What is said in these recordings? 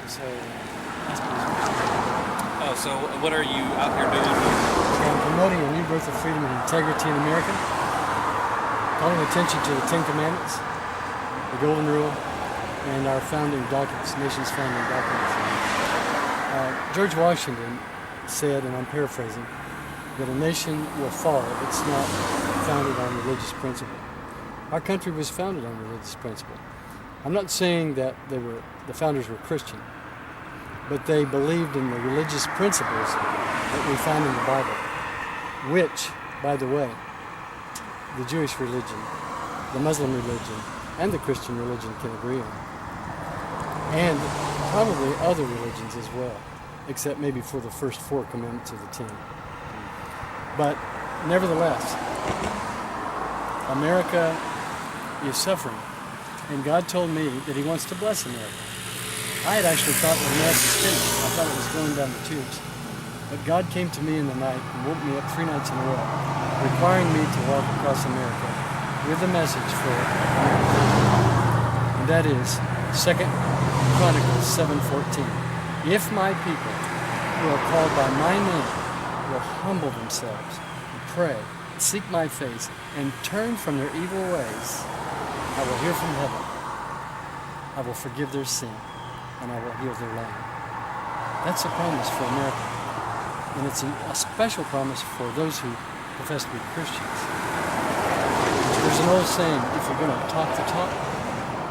So Oh, so what are you out here doing? I'm promoting a new birth of freedom and integrity in America, calling attention to the Ten Commandments, the Golden Rule, and our founding documents, nation's founding documents. George Washington said, and I'm paraphrasing, that a nation will fall if it's not founded on religious principle. Our country was founded on religious principle. I'm not saying that the founders were Christian, but they believed in the religious principles that we find in the Bible, which, by the way, the Jewish religion, the Muslim religion, and the Christian religion can agree on. And probably other religions as well, except maybe for the first 4 commandments of the 10. But nevertheless, America is suffering, and God told me that He wants to bless America. I had actually thought the mess was finished. I thought it was going down the tubes. But God came to me in the night and woke me up 3 nights in a row, requiring me to walk across America with a message for America. And that is 2 Chronicles 7:14. If my people who are called by my name will humble themselves and pray, seek my face, and turn from their evil ways, I will hear from heaven. I will forgive their sin, and I will heal their land. That's a promise for America. And it's a special promise for those who profess to be Christians. There's an old saying, if you're going to talk the talk,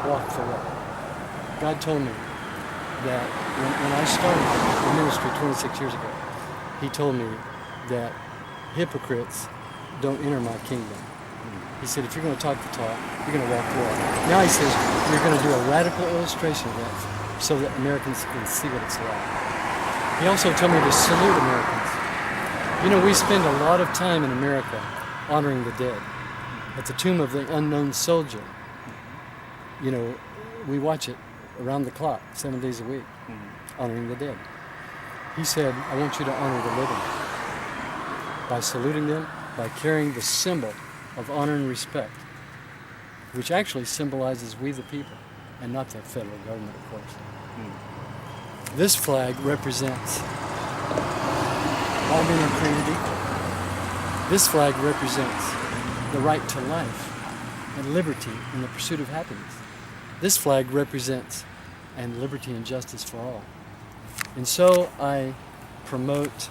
walk the walk. God told me that when I started the ministry 26 years ago, He told me that hypocrites don't enter my kingdom. He said, if you're going to talk the talk, you're going to walk the walk. Now He says, you're going to do a radical illustration of that so that Americans can see what it's like. He also told me to salute Americans. You know, we spend a lot of time in America honoring the dead. At the tomb of the unknown soldier, you know, we watch it around the clock, 7 days a week, honoring the dead. He said, I want you to honor the living by saluting them, by carrying the symbol of honor and respect, which actually symbolizes we the people, and not the federal government, of course. This flag represents all men are created equal. This flag represents the right to life and liberty and the pursuit of happiness. This flag represents and liberty and justice for all. And so I promote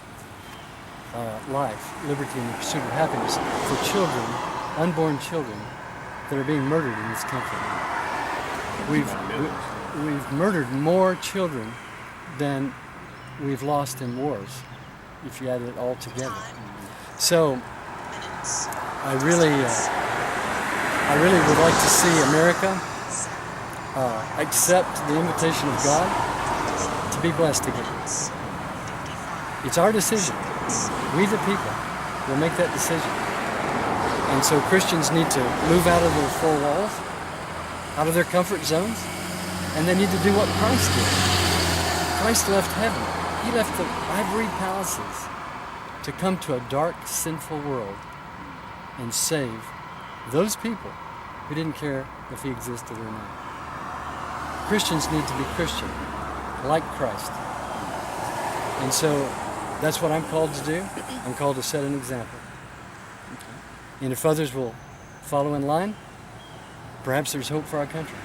life, liberty, and the pursuit of happiness for children, unborn children, that are being murdered in this country. We've murdered more children than we've lost in wars, if you add it all together. So I really would like to see America accept the invitation of God to be blessed again. It's our decision. We the people will make that decision. And so Christians need to move out of their 4 walls, out of their comfort zones, and they need to do what Christ did. Christ left heaven. He left the ivory palaces to come to a dark, sinful world and save those people who didn't care if He existed or not. Christians need to be Christian, like Christ. And so that's what I'm called to do. I'm called to set an example. And if others will follow in line, perhaps there's hope for our country.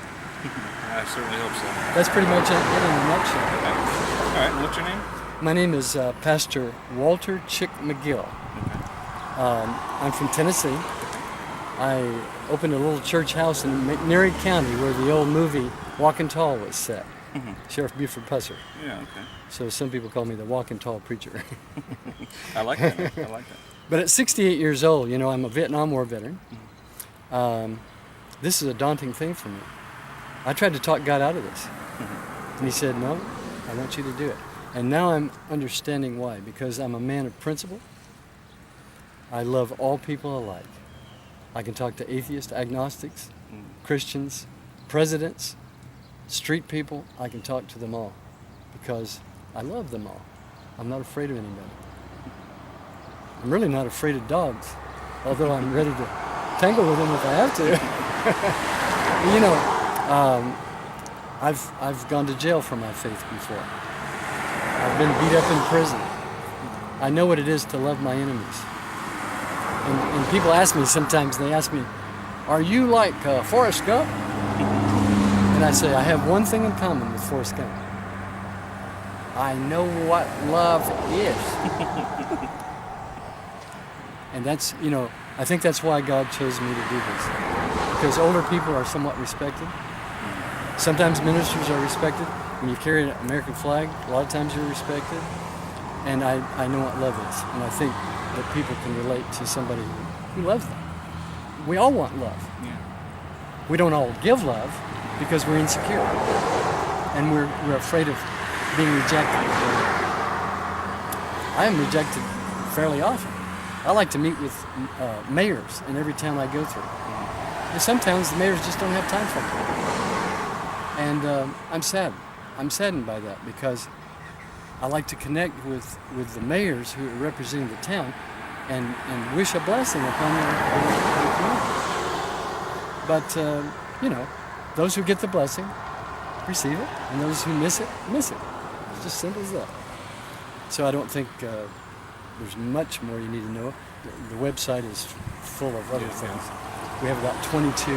I certainly hope so. That's pretty much it in a nutshell. Okay. All right, what's your name? My name is Pastor Walter Chick McGill. Okay. I'm from Tennessee. I opened a little church house in McNairy County where the old movie Walking Tall was set. Sheriff Buford Pusser. Yeah, okay. So some people call me the Walking Tall Preacher. I like that. I like that. But at 68 years old, you know, I'm a Vietnam War veteran. This is a daunting thing for me. I tried to talk God out of this. And He said, no, I want you to do it. And now I'm understanding why. Because I'm a man of principle. I love all people alike. I can talk to atheists, agnostics, Christians, presidents, street people. I can talk to them all. Because I love them all. I'm not afraid of anybody. I'm really not afraid of dogs, although I'm ready to tangle with them if I have to. You know, I've gone to jail for my faith before. I've been beat up in prison. I know what it is to love my enemies. And people ask me sometimes, they ask me, are you like Forrest Gump? And I say, I have one thing in common with Forrest Gump. I know what love is. And that's, I think that's why God chose me to do this. Because older people are somewhat respected. Sometimes ministers are respected. When you carry an American flag, a lot of times you're respected. And I know what love is. And I think that people can relate to somebody who loves them. We all want love. Yeah. We don't all give love because we're insecure. And we're afraid of being rejected. I am rejected fairly often. I like to meet with mayors in every town I go through. And some towns, the mayors just don't have time for me. And I'm sad. I'm saddened by that because I like to connect with the mayors who are representing the town and wish a blessing upon their community. But, those who get the blessing receive it, and those who miss it, miss it. It's just simple as that. So I don't think there's much more you need to know. The website is full of other things. We have about 22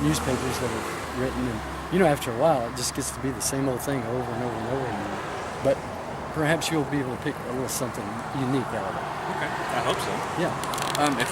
newspapers that are written, and after a while it just gets to be the same old thing over and over and over again. But perhaps you'll be able to pick a little something unique out of it. Okay, I hope so. Yeah. If